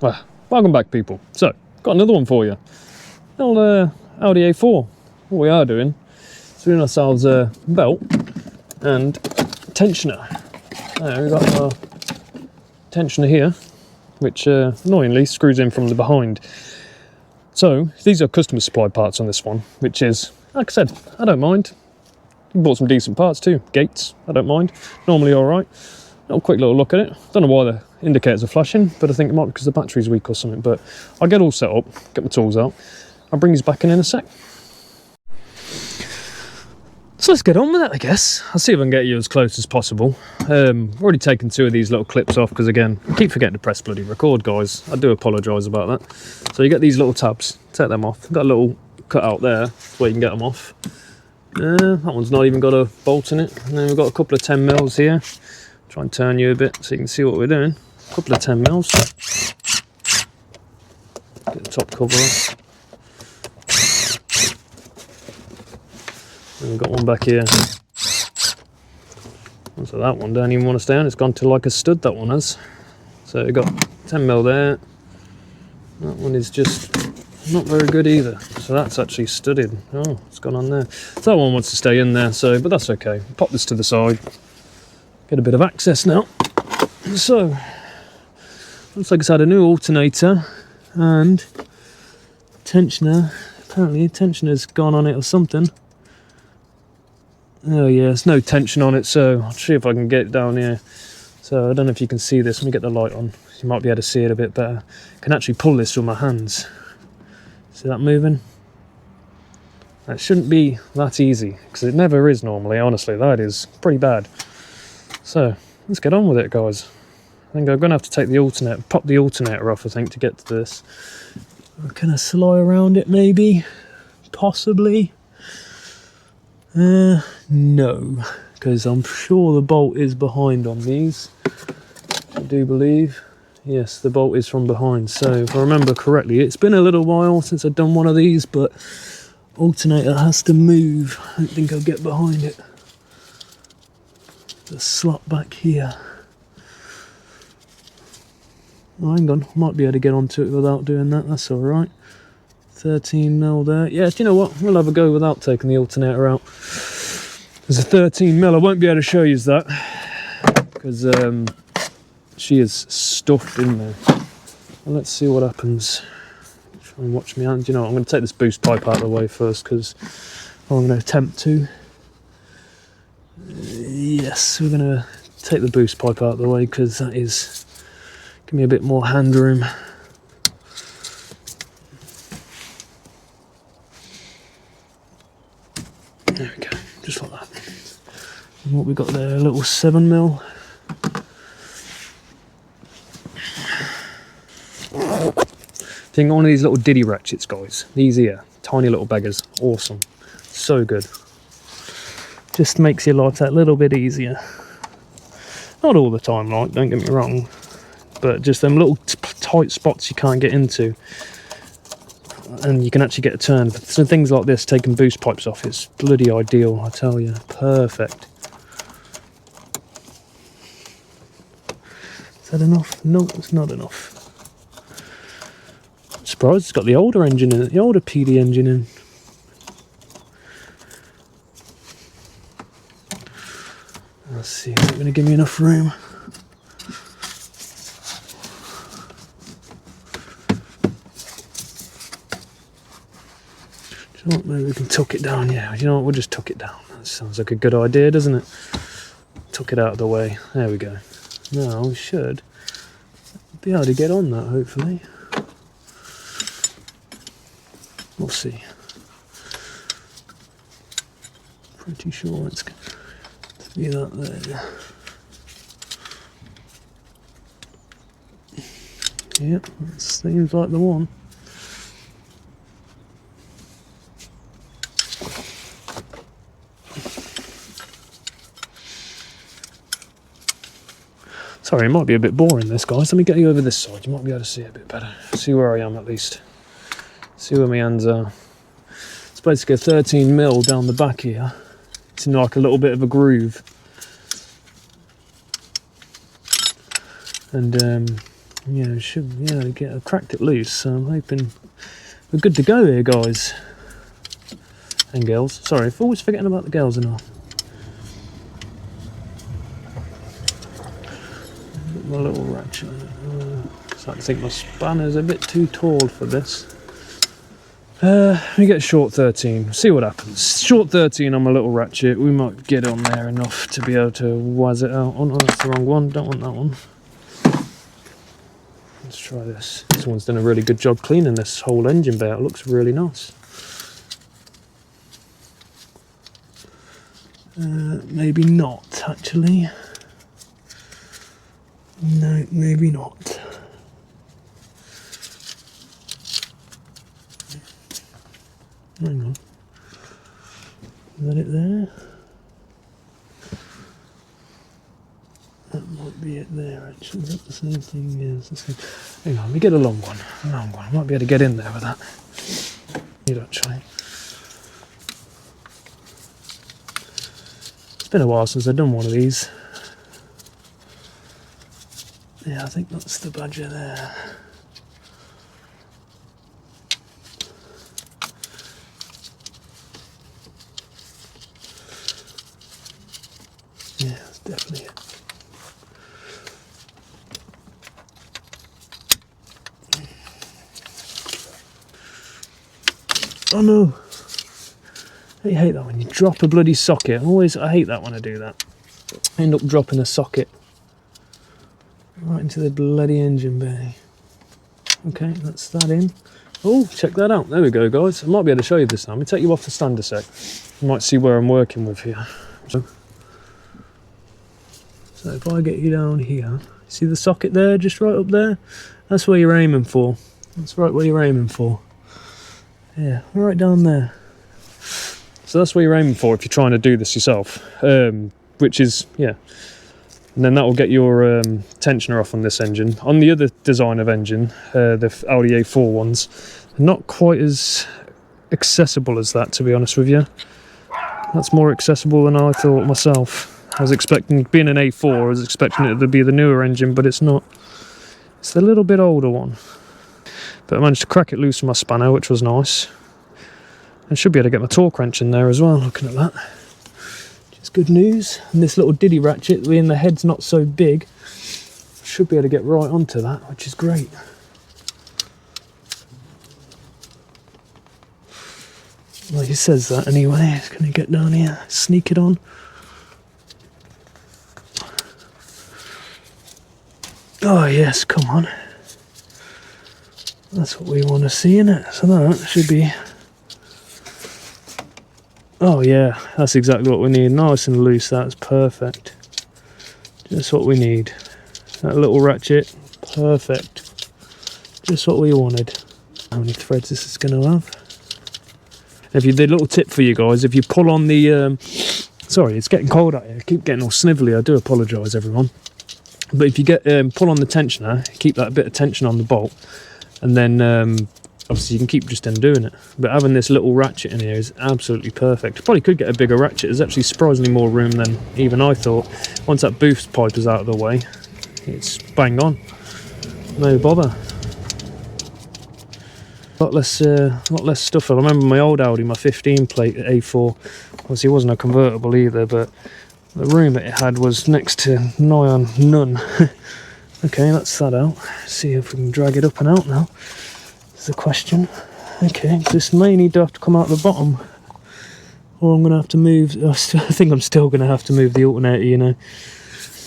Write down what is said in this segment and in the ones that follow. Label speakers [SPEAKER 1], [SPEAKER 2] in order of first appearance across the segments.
[SPEAKER 1] Well, welcome back, people. So, got another one for you. Old Audi A4. What we are doing is doing ourselves a belt and tensioner. We've got our tensioner here, which annoyingly screws in from the behind. So, these are customer supplied parts on this one, which is, like I said, I don't mind. Bought some decent parts too. Gates, I don't mind. Normally alright. Got a quick little look at it. Don't know why the indicators are flashing, but I think it might be because the battery's weak or something. But I'll get all set up, get my tools out. I'll bring these back in a sec. So let's get on with it, I guess. I'll see if I can get you as close as possible. I've already taken 2 of these little clips off because, again, I keep forgetting to press bloody record, guys. I do apologise about that. So you get these little tabs, take them off. Got a little cut out there where you can get them off. That one's not even got a bolt in it. And then we've got a couple of 10 mils here. Try and turn you a bit so you can see what we're doing. A couple of 10 mils. Get the top cover off. And we've got one back here. So that one don't even want to stay on. It's gone to like a stud, that one has. So we've got 10 mil there. That one is just not very good either. So that's actually studded. Oh, it's gone on there. So that one wants to stay in there, but that's okay. Pop this to the side. Get a bit of access now. So, looks like it's had a new alternator and tensioner. Apparently, tensioner's gone on it or something. Oh yeah, there's no tension on it, so I'll see if I can get it down here. So I don't know if you can see this. Let me get the light on. You might be able to see it a bit better. I can actually pull this with my hands. See that moving? That shouldn't be that easy, because it never is normally, honestly. That is pretty bad. So, let's get on with it, guys. I think I'm going to have to take the alternator, pop the alternator off, I think, to get to this. Can I slide around it, maybe? Possibly. No, because I'm sure the bolt is behind on these. I do believe. Yes, the bolt is from behind. So, if I remember correctly, it's been a little while since I've done one of these, but alternator has to move. I don't think I'll get behind it. The slot back here. Oh, hang on, might be able to get onto it without doing that. That's all right. 13 mil there. Yeah, do you know what? We'll have a go without taking the alternator out. There's a 13 mil. I won't be able to show you that because she is stuffed in there. Well, let's see what happens. Try and watch me hand. You know what? I'm going to take this boost pipe out of the way first because I'm going to attempt to. Yes, we're going to take the boost pipe out of the way because that is give me a bit more hand room. There we go, just like that. And what we got there, a little 7 mil. Think one of these little diddy ratchets, guys. These here, tiny little beggars, awesome, so good. Just makes your life that little bit easier. Not all the time, like, don't get me wrong, but just them little tight spots you can't get into, and you can actually get a turn. But some things like this, taking boost pipes off, it's bloody ideal, I tell you. Perfect. Is that enough? No, it's not enough. I'm surprised it's got the older engine in it, the older PD engine in. Let's see, is it going to give me enough room? Do you know what, maybe we can tuck it down, yeah. You know what, we'll just tuck it down. That sounds like a good idea, doesn't it? Tuck it out of the way. There we go. Now we should be able to get on that, hopefully. We'll see. Pretty sure it's going to be that there. Yep, that seems like the one. Sorry, it might be a bit boring this, guys. Let me get you over this side. You might be able to see it a bit better. See where I am at least. See where my hands are. It's basically a 13 mil down the back here. It's in like a little bit of a groove. And Yeah, should get cracked it loose. So I'm hoping we're good to go here, guys and girls. Sorry, I'm always forgetting about the girls and all. My little ratchet. I think my spanner's a bit too tall for this. We get short 13, see what happens. Short 13 on my little ratchet, we might get on there enough to be able to waz it out. Oh no, that's the wrong one, don't want that one. Let's try this. This one's done a really good job cleaning this whole engine bay out, it looks really nice. Maybe not, actually. No, maybe not. Hang on. Is that it there? That might be it there, actually. Is that the same thing? Yes, the same. Hang on, let me get a long one. A long one. I might be able to get in there with that. Need actually. It's been a while since I've done one of these. Yeah, I think that's the badger there. Yeah, that's definitely it. Oh no! I hate that when you drop a bloody socket. I hate that when I do that. I end up dropping a socket right into the bloody engine bay. Okay, that's that in. Oh, check that out. There we go, guys. I might be able to show you this now. Let me take you off the stand a sec. You might see where I'm working with here. So if I get you down here, see the socket there, just right up there? That's where you're aiming for. That's right where you're aiming for. Yeah, right down there. So that's where you're aiming for if you're trying to do this yourself. Which is, yeah. And then that will get your tensioner off on this engine. On the other design of engine, the Audi A4 ones, not quite as accessible as that, to be honest with you. That's more accessible than I thought myself. I was expecting, being an A4, I was expecting it to be the newer engine, but it's not. It's the little bit older one. But I managed to crack it loose with my spanner, which was nice. And should be able to get my torque wrench in there as well, looking at that. Which is good news. And this little diddy ratchet, being the head's not so big, should be able to get right onto that, which is great. Well, he says that anyway. It's going to get down here, sneak it on. Oh yes, come on. That's what we want to see, innit? So that should be... Oh yeah, that's exactly what we need. Nice and loose, that's perfect. Just what we need. That little ratchet, perfect. Just what we wanted. How many threads this is going to have? If you did a little tip for you guys, if you pull on the... sorry, it's getting cold out here. I keep getting all snivelly, I do apologise everyone. But if you get pull on the tensioner, keep that bit of tension on the bolt, and then obviously you can keep just undoing it. But having this little ratchet in here is absolutely perfect. You probably could get a bigger ratchet. There's actually surprisingly more room than even I thought. Once that boost pipe is out of the way, it's bang on. No bother. A lot less stuff. I remember my old Audi, my 15 plate A4. Obviously it wasn't a convertible either, but the room that it had was next to nigh on none. Okay, that's that out. See if we can drag it up and out now. Is the question. Okay, this may need to have to come out the bottom, or I'm going to have to move. I think I'm still going to have to move the alternator, you know.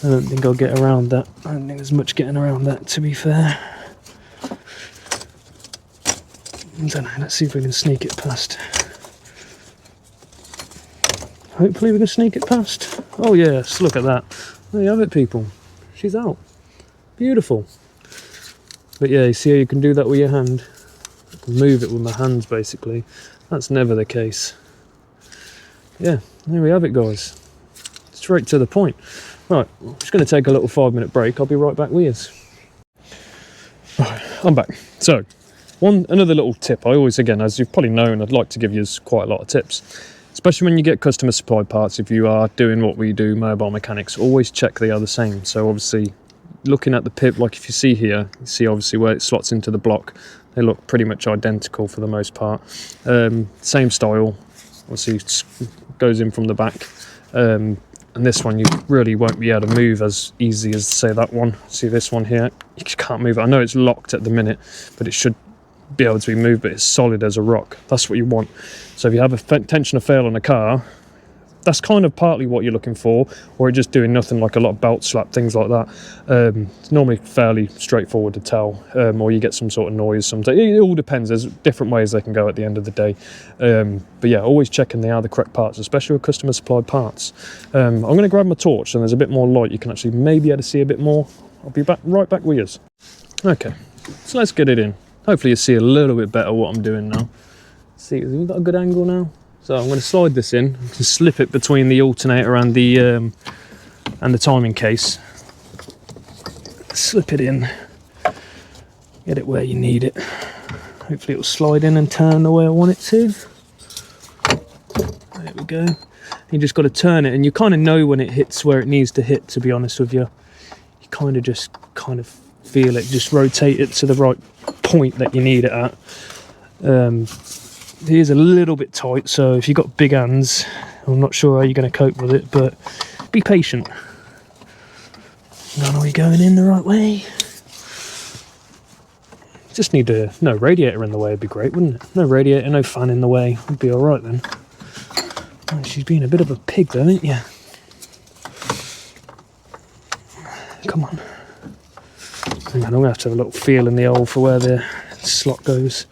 [SPEAKER 1] I don't think I'll get around that. I don't think there's much getting around that, to be fair. I don't know, let's see if we can sneak it past. Hopefully we can sneak it past. Oh yes, look at that. There you have it, people. She's out. Beautiful. But yeah, you see how you can do that with your hand? I can move it with my hands, basically. That's never the case. Yeah, there we have it, guys. Straight to the point. Right, I'm just going to take a little 5-minute break. I'll be right back with you. Right, I'm back. So, another little tip. I always, again, as you've probably known, I'd like to give you quite a lot of tips. Especially when you get customer supplied parts, if you are doing what we do, mobile mechanics, always check they are the same. So obviously, looking at the pip, like if you see here, you see obviously where it slots into the block, they look pretty much identical for the most part. Same style, obviously goes in from the back. And this one you really won't be able to move as easy as, say, that one. See this one here, you just can't move it. I know it's locked at the minute, but it should be able to be moved, but it's solid as a rock. That's what you want. So if you have a tensioner fail on a car, that's kind of partly what you're looking for, or just doing nothing, like a lot of belt slap, things like that. It's normally fairly straightforward to tell, or you get some sort of noise sometimes. It all depends. There's different ways they can go at the end of the day. But yeah, always checking they are the correct parts, especially with customer supplied parts. I'm going to grab my torch, and there's a bit more light. You can actually maybe able to see a bit more. I'll be right back with you. Okay, so let's get it in. Hopefully you see a little bit better what I'm doing now. See, we've got a good angle now. So I'm going to slide this in, just slip it between the alternator and the timing case. Slip it in, get it where you need it. Hopefully it'll slide in and turn the way I want it to. There we go. You just got to turn it, and you kind of know when it hits where it needs to hit, to be honest with you. You kind of feel it, just rotate it to the right point that you need it at. It is a little bit tight, so if you've got big hands, I'm not sure how you're going to cope with it, but be patient. Are we going in the right way? Just need no radiator in the way would be great, wouldn't it? No radiator, no fan in the way would be alright then. Oh, she's been a bit of a pig though, isn't you? Come on. Hang on, I'm going to have to have a little feel in the hole for where the slot goes.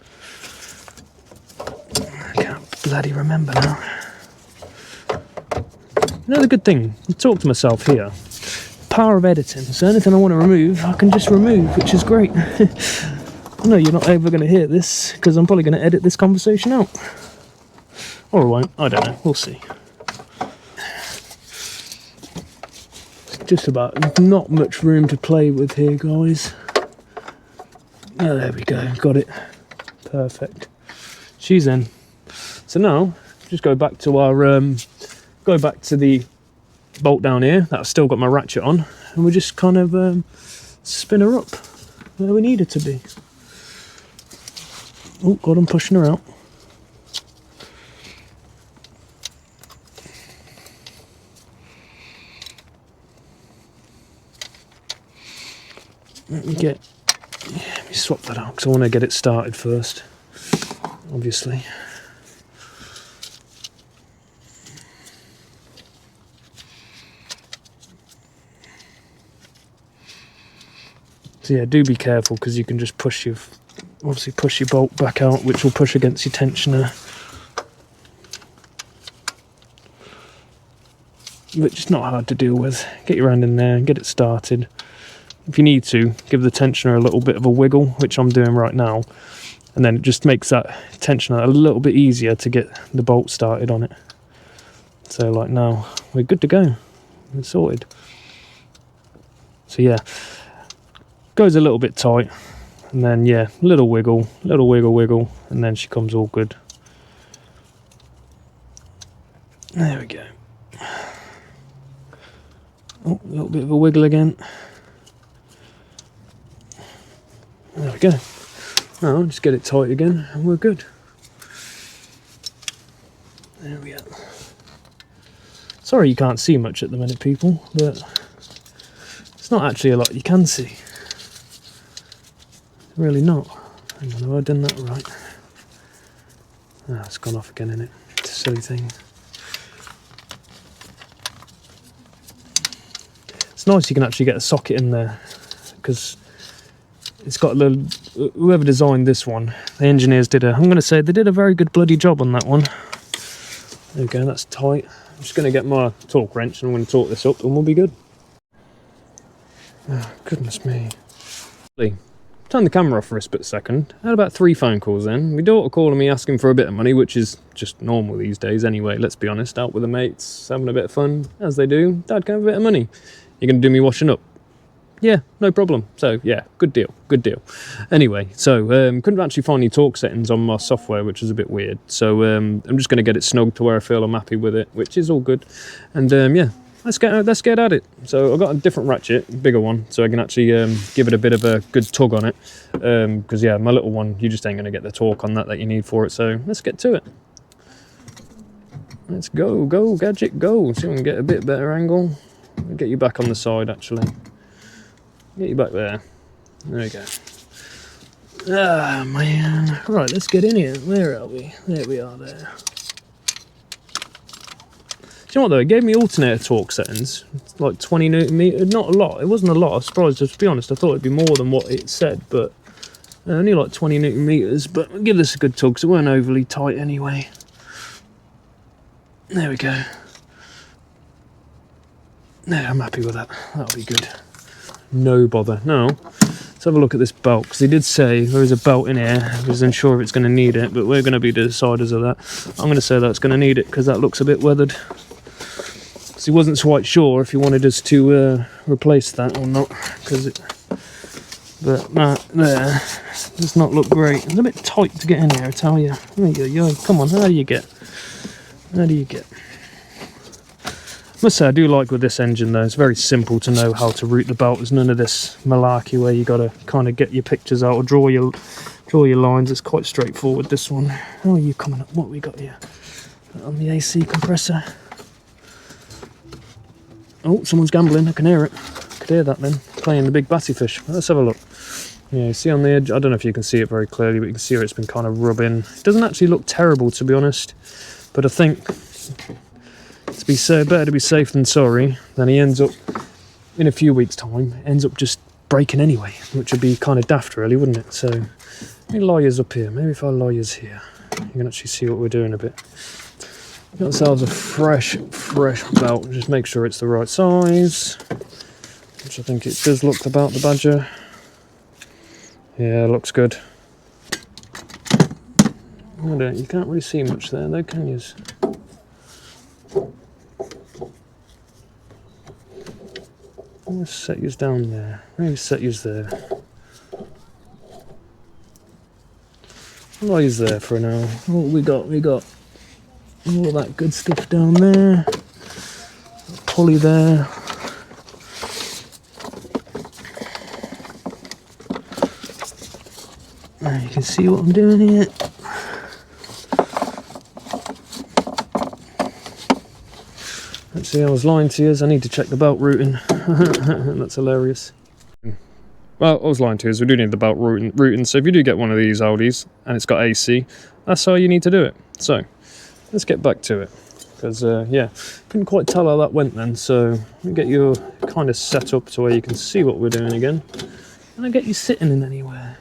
[SPEAKER 1] Bloody remember now. Another good thing, I talk to myself here. Power of editing. So anything I want to remove, I can just remove, which is great. I know you're not ever going to hear this, because I'm probably going to edit this conversation out. Or I won't, I don't know, we'll see. Just about not much room to play with here, guys. Oh, there we go, got it. Perfect. She's in. So now, just go back to our, the bolt down here that I've still got my ratchet on, and we'll just kind of spin her up where we need her to be. Oh God, I'm pushing her out. Let me swap that out because I want to get it started first, obviously. So yeah, do be careful, because you can just push your bolt back out, which will push against your tensioner. Which is not hard to deal with. Get your hand in there and get it started. If you need to, give the tensioner a little bit of a wiggle, which I'm doing right now, and then it just makes that tensioner a little bit easier to get the bolt started on it. So like now, we're good to go. We're sorted. So yeah. Goes a little bit tight, and then yeah, little wiggle, and then she comes all good. There we go. Oh, a little bit of a wiggle again. There we go. Now just get it tight again, and we're good. There we go. Sorry you can't see much at the minute, people, but it's not actually a lot you can see. Really not. Hang on, have I done that right? Ah, it's gone off again, isn't it? It's a silly thing. It's nice you can actually get a socket in there, because it's got a little... Whoever designed this one, the engineers did I'm going to say they did a very good bloody job on that one. There we go, that's tight. I'm just going to get my torque wrench and I'm going to torque this up and we'll be good. Oh, goodness me. Turn the camera off for a split second. I had about 3 phone calls then. My daughter calling me asking for a bit of money, which is just normal these days anyway, let's be honest. Out with the mates, having a bit of fun, as they do. Dad, can I have a bit of money? You're going to do me washing up? Yeah, no problem. So yeah, good deal. Anyway, so couldn't actually find any torque settings on my software, which was a bit weird. So I'm just going to get it snugged to where I feel I'm happy with it, which is all good. And yeah, let's get at it. So I've got a different ratchet, bigger one, so I can actually give it a bit of a good tug on it. Because yeah, my little one, you just ain't going to get the torque on that you need for it. So let's get to it. Let's go, gadget, go. See if we can get a bit better angle. I'll get you back on the side, actually. Get you back there. There we go. Ah, man. Right, let's get in here. Where are we? There we are there. Do you know what though, it gave me alternator torque settings, like 20 Newton meters, not a lot, it wasn't a lot, I was surprised, to be honest, I thought it'd be more than what it said, but only like 20 Newton meters, but we'll give this a good tug, because it weren't overly tight anyway. There we go. There, I'm happy with that, that'll be good. No bother. Now, let's have a look at this belt, because he did say there is a belt in here, I wasn't sure if it's going to need it, but we're going to be the deciders of that. I'm going to say that it's going to need it, because that looks a bit weathered. He wasn't quite sure if he wanted us to replace that or not, but that there does not look great. It's a bit tight to get in here, I tell you. Come on, how do you get? I must say, I do like with this engine though, it's very simple to know how to route the belt. There's none of this malarkey where you got to kind of get your pictures out or draw your lines. It's quite straightforward, this one. How are you coming up? What we got here? On the AC compressor. Oh, someone's gambling, I can hear it. I could hear that then, playing the big batty fish. Let's have a look. Yeah, you see on the edge, I don't know if you can see it very clearly, but you can see where it's been kind of rubbing. It doesn't actually look terrible, to be honest, but I think better to be safe than sorry. Then he ends up, in a few weeks' time, ends up just breaking anyway, which would be kind of daft really, wouldn't it? So, let me lie yours up here. Maybe if I lie yours here, you can actually see what we're doing a bit. Got ourselves a fresh belt, just make sure it's the right size, which I think it does look about the Badger. Yeah, looks good. You can't really see much there though, can you? Let's set yours down there, maybe set yours there. Lie yours there for now. What we got all that good stuff down there, pulley there. Now you can see what I'm doing here. Actually, I was lying to you, I need to check the belt routing. That's hilarious. Well, I was lying to you, we do need the belt routing, so if you do get one of these Audis and it's got AC, that's how you need to do it. So let's get back to it, because yeah, couldn't quite tell how that went then, so let me get you kind of set up to where you can see what we're doing again. Can I get you sitting in anywhere?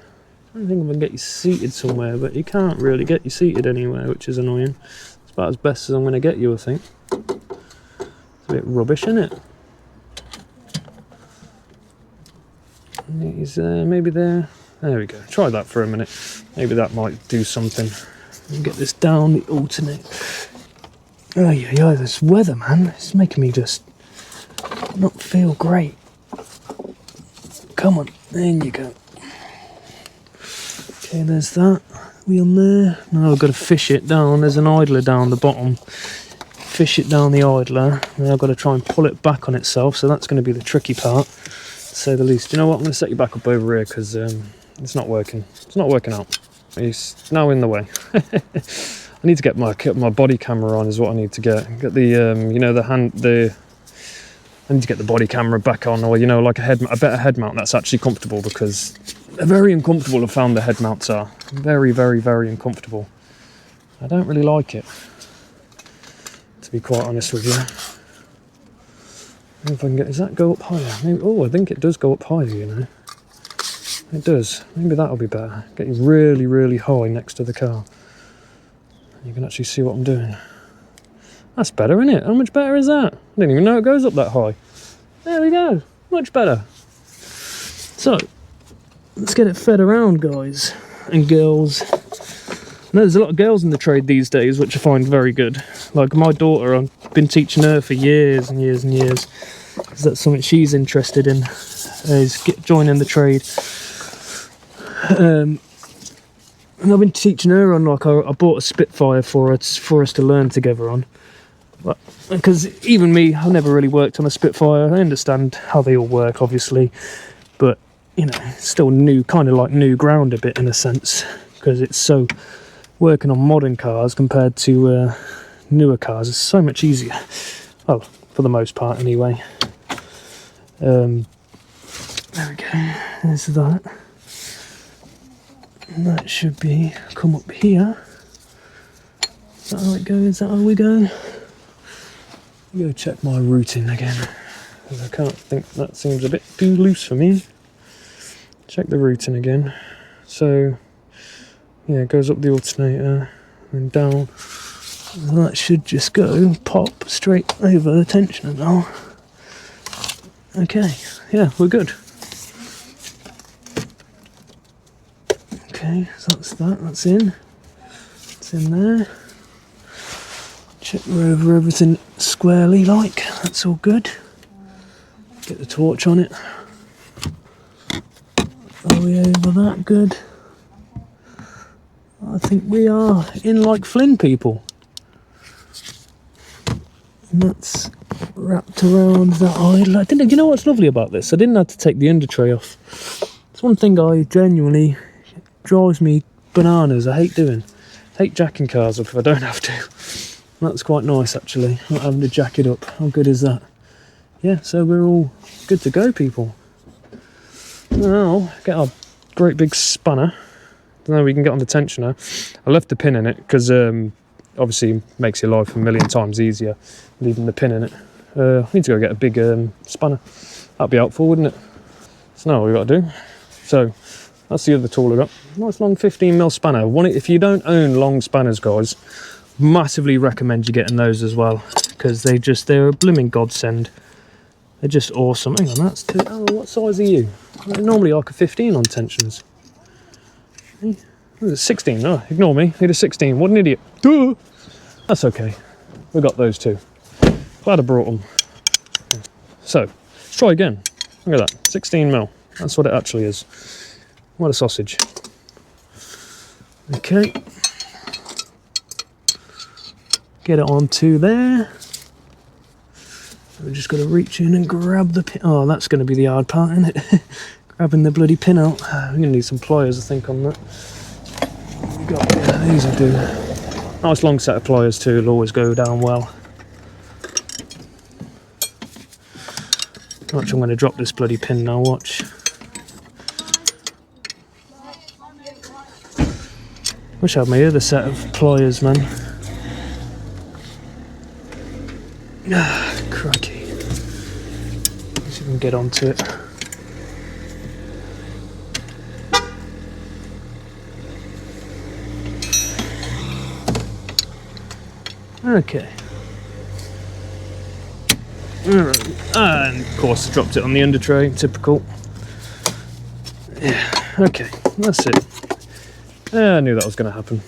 [SPEAKER 1] I don't think I can get you seated somewhere, but you can't really get you seated anywhere, which is annoying. It's about as best as I'm going to get you, I think. It's a bit rubbish, isn't it? He's maybe there. There we go. Try that for a minute. Maybe that might do something. Get this down the alternate. Oh yeah, this weather, man, it's making me just not feel great. Come on, there you go. Okay, there's that wheel there. Now I've got to fish it down. There's an idler down the bottom. Fish it down the idler. Now I've got to try and pull it back on itself. So that's going to be the tricky part, to say the least. Do you know what? I'm going to set you back up over here because it's not working. It's not working out. It's now in the way. I need to get my body camera on, is what I need to get. Get the you know, I need to get the body camera back on, or you know, like a better head mount that's actually comfortable, because they're very uncomfortable. I've found the head mounts are very uncomfortable. I don't really like it, to be quite honest with you. Maybe if I can get, does that go up higher? Maybe, oh, I think it does go up higher, you know. It does. Maybe that'll be better. Get you really high next to the car. You can actually see what I'm doing. That's better, isn't it? How much better is that? I didn't even know it goes up that high. There we go. Much better. So, let's get it fed around, guys and girls. I know there's a lot of girls in the trade these days, which I find very good. Like my daughter, I've been teaching her for years and years, because that's something she's interested in, is joining the trade. And I've been teaching her on, like, I bought a Spitfire for us to learn together on. Because even me, I've never really worked on a Spitfire. I understand how they all work, obviously, but you know, it's still new, kind of like new ground a bit in a sense, because it's so working on modern cars compared to newer cars. It's so much easier. Well, for the most part, anyway. There we go. There's that. And that should be come up here. Is that how it goes? Is that how we go? Go check my routing again, because I can't think, that seems a bit too loose for me. Check the routing again. So yeah, it goes up the alternator and down, and that should just go pop straight over the tensioner now. Okay, yeah, we're good. Okay, so that's in. It's in there. Check we're over everything squarely like, that's all good. Get the torch on it. Are we over that? Good. I think we are in like Flynn, people. And that's wrapped around that idler. I didn't, you know what's lovely about this? I didn't have to take the under tray off. It's one thing I genuinely drives me bananas. I hate doing. I hate jacking cars up if I don't have to. That's quite nice actually, not having to jack it up. How good is that? Yeah, so we're all good to go, people. Now, get our great big spanner. Don't know, we can get on the tensioner. I left the pin in it because obviously it makes your life a million times easier leaving the pin in it. I need to go get a big spanner. That'd be helpful, wouldn't it? So now what we got to do. So that's the other tool I got. Nice long 15mm spanner. If you don't own long spanners, guys, massively recommend you getting those as well, because they're a blooming godsend. They're just awesome. Hang on, that's two. Oh, what size are you? Normally like a 15 on tensions. 16. No, ignore me. Need a 16. What an idiot. Duh! That's okay. We got those too. Glad I brought them. So let's try again. Look at that. 16mm. That's what it actually is. What a sausage. Okay. Get it onto there. We're just going to reach in and grab the pin. Oh, that's going to be the hard part, isn't it? Grabbing the bloody pin out. We're going to need some pliers, I think, on that. Yeah, these will do. Nice long set of pliers too, will always go down well. Watch, I'm going to drop this bloody pin now, watch. Wish I had my other set of pliers, man. Ah, crikey. Let's see if we can get onto it. Okay. Alright. And of course I dropped it on the under tray, typical. Yeah, okay, that's it. Yeah, I knew that was going to happen.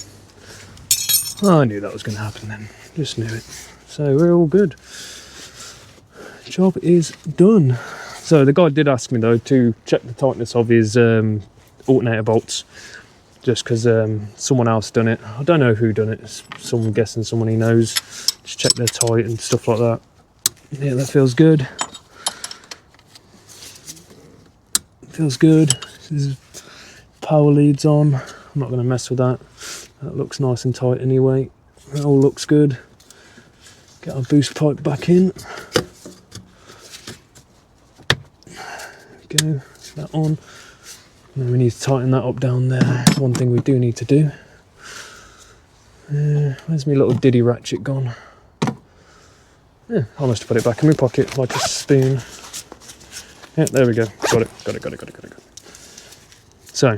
[SPEAKER 1] I knew that was going to happen then. Just knew it. So we're all good. Job is done. So the guy did ask me though to check the tightness of his alternator bolts, just because someone else done it. I don't know who done it. I'm guessing someone he knows. Just check they're tight and stuff like that. Yeah, that feels good. Feels good. This is power leads on. I'm not going to mess with that. That looks nice and tight anyway. That all looks good. Get our boost pipe back in. Go, that on. And we need to tighten that up down there. That's one thing we do need to do. Where's my little diddy ratchet gone? Yeah, I must have put it back in my pocket like a spoon. Yeah, there we go. Got it. So,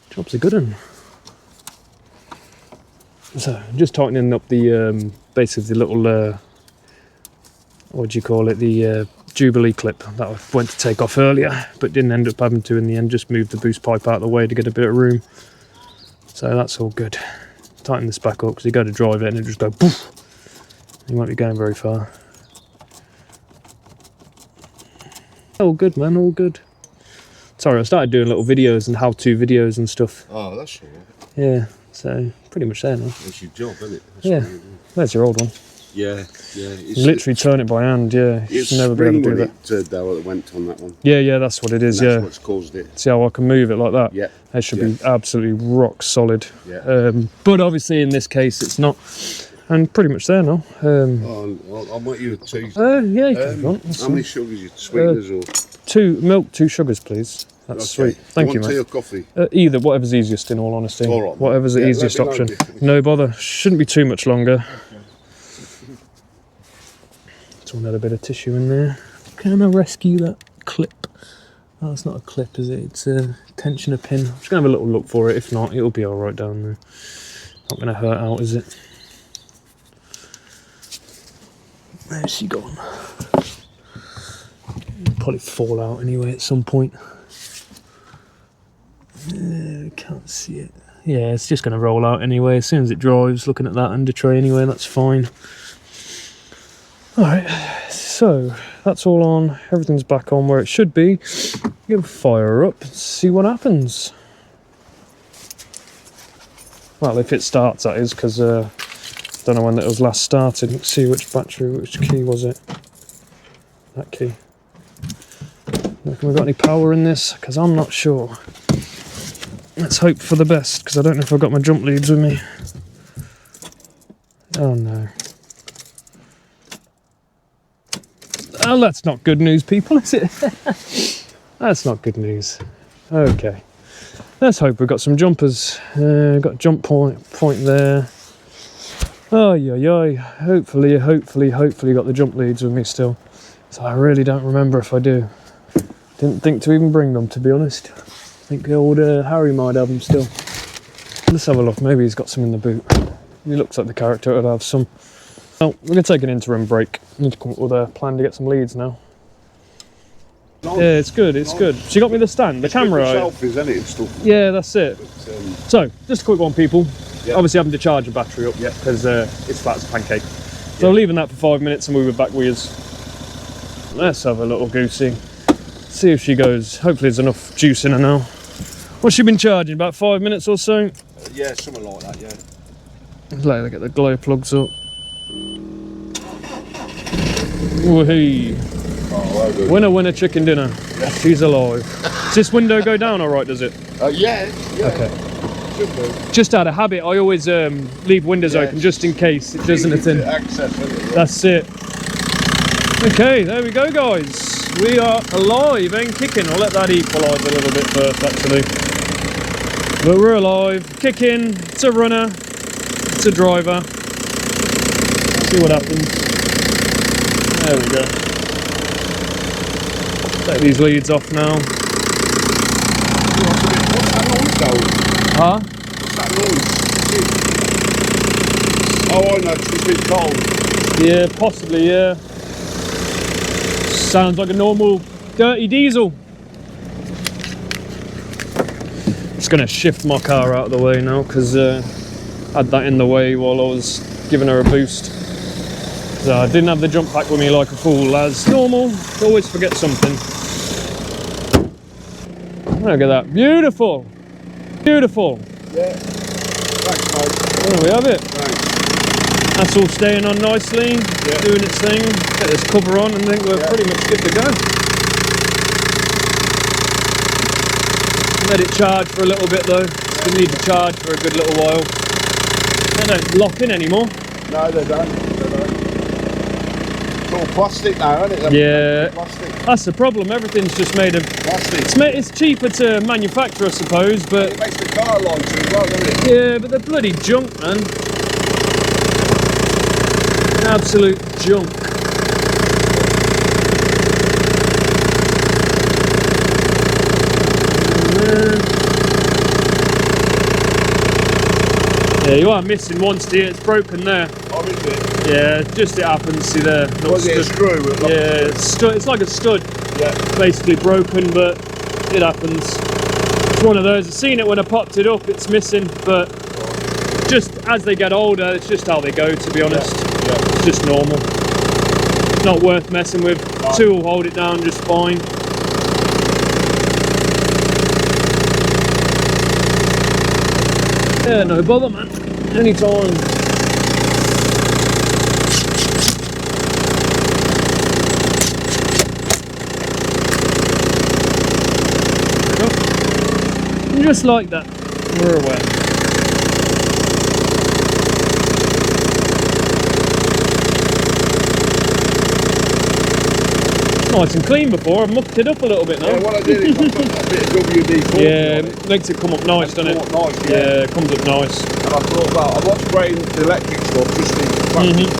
[SPEAKER 1] job's a good one. So, just tightening up the basically the little what do you call it? The Jubilee clip that I went to take off earlier, but didn't end up having to in the end. Just moved the boost pipe out of the way to get a bit of room. So that's all good. Tighten this back up because you go to drive it and it just go poof. You won't be going very far. All good, man. All good. Sorry, I started doing little videos and how-to videos and stuff.
[SPEAKER 2] Oh, that's all right.
[SPEAKER 1] Yeah. So pretty much there now.
[SPEAKER 2] That's your job, isn't it? That's
[SPEAKER 1] Yeah, there's your old one.
[SPEAKER 2] Yeah.
[SPEAKER 1] You literally turn it by hand, yeah. You should never be able to do that.
[SPEAKER 2] That went on that one.
[SPEAKER 1] Yeah, that's what it is,
[SPEAKER 2] That's what's caused it.
[SPEAKER 1] See how I can move it like that?
[SPEAKER 2] Yeah.
[SPEAKER 1] It should be absolutely rock solid.
[SPEAKER 2] Yeah.
[SPEAKER 1] But obviously in this case it's not. And pretty much there now.
[SPEAKER 2] I want you to.
[SPEAKER 1] Yeah, you can.
[SPEAKER 2] How many sugars? You sweeteners or?
[SPEAKER 1] 2 milk, 2 sugars, please. That's sweet. Thank you, mate.
[SPEAKER 2] Tea or coffee?
[SPEAKER 1] Either, whatever's easiest. In all honesty,
[SPEAKER 2] All right,
[SPEAKER 1] whatever's the easiest option. No bother. Shouldn't be too much longer. Just want a bit of tissue in there. Can I rescue that clip? Oh, it's not a clip, is it? It's a tensioner pin. I'm just gonna have a little look for it. If not, it'll be all right down there. Not gonna hurt out, is it? Where's she gone? It'll probably fall out anyway at some point. Can't see it. Yeah, it's just going to roll out anyway as soon as it drives. Looking at that under tray anyway, that's fine. Alright, so that's all on. Everything's back on where it should be. Give fire her up and see what happens. Well, if it starts, that is, because don't know when that was last started. Let's see which battery, which key was it? That key. Have we got any power in this? Because I'm not sure. Let's hope for the best, because I don't know if I've got my jump leads with me. Oh no. Oh, that's not good news, people, is it? That's not good news. Okay. Let's hope we've got some jumpers. Got a jump point there. Oh, yeah. Hopefully got the jump leads with me still. So I really don't remember if I do. Didn't think to even bring them, to be honest. I think the old Harry might have them still. Let's have a look. Maybe he's got some in the boot. He looks like the character would have some. Oh, we're going to take an interim break. Need to come up with a plan to get some leads now. Nice. Yeah, it's good, it's good. She got me the stand, the camera.
[SPEAKER 2] Selfies, isn't it, and stuff.
[SPEAKER 1] Yeah, that's it. But, so, just a quick one, people.
[SPEAKER 2] Yeah.
[SPEAKER 1] Obviously having to charge the battery up because it's flat as a pancake. So leaving that for 5 minutes and we'll be back with us. Let's have a little goosey. See if she goes. Hopefully there's enough juice in her now. What's she been charging? About 5 minutes or so?
[SPEAKER 2] Yeah, something like that, yeah.
[SPEAKER 1] Let her get the glow plugs up. Woohoo. Oh, well, winner chicken dinner. Yeah. She's alive. Does this window go down alright, does it?
[SPEAKER 2] Yeah.
[SPEAKER 1] Okay. Just out of habit, I always leave windows open just in case it does anything. That's it. Okay, there we go, guys. We are alive and kicking. I'll let that equalise a little bit first, actually. But we're alive, kicking. It's a runner. It's a driver. See what happens. There we go. Take these leads off now.
[SPEAKER 2] What's that noise though?
[SPEAKER 1] Huh?
[SPEAKER 2] What's that noise? Oh, I know, it's a bit cold.
[SPEAKER 1] Yeah, possibly, yeah. Sounds like a normal dirty diesel. Just going to shift my car out of the way now because I had that in the way while I was giving her a boost. So I didn't have the jump pack with me like a fool, as normal. Always forget something. Look at that. Beautiful. Beautiful.
[SPEAKER 2] Yeah. Thanks, mate.
[SPEAKER 1] There we have it.
[SPEAKER 2] Thanks.
[SPEAKER 1] That's all staying on nicely, doing its thing. Get this cover on and I think we're pretty much good to go. Let it charge for a little bit though. We need to charge for a good little while. They don't lock in anymore.
[SPEAKER 2] No, they don't. It's all plastic now, isn't it?
[SPEAKER 1] Yeah,
[SPEAKER 2] plastic.
[SPEAKER 1] That's the problem. Everything's just made of
[SPEAKER 2] plastic.
[SPEAKER 1] It's cheaper to manufacture, I suppose, but
[SPEAKER 2] it makes the car lighter as well, doesn't it?
[SPEAKER 1] Yeah, but they're bloody junk, man. Absolute junk. Yeah, you are missing one steer. It's broken there.
[SPEAKER 2] Oh, is it?
[SPEAKER 1] Yeah, just it happens. See there.
[SPEAKER 2] Was it a screw?
[SPEAKER 1] Yeah, it's like a stud.
[SPEAKER 2] Yeah.
[SPEAKER 1] Basically broken, but it happens. It's one of those. I've seen it when I popped it up. It's missing, but just as they get older, it's just how they go. To be honest, it's just normal. Not worth messing with. No. Two will hold it down just fine. Yeah, no bother, man. Anytime. And just like that, we're away. Nice and clean before. I've mucked it up a little bit now.
[SPEAKER 2] Yeah, what I did is I put a bit of WD-40
[SPEAKER 1] Yeah,
[SPEAKER 2] on it.
[SPEAKER 1] makes it come up nice, doesn't it?
[SPEAKER 2] Come up nice,
[SPEAKER 1] Yeah, it comes up nice.
[SPEAKER 2] And I thought, well, I was spraying the electric stuff just in practice.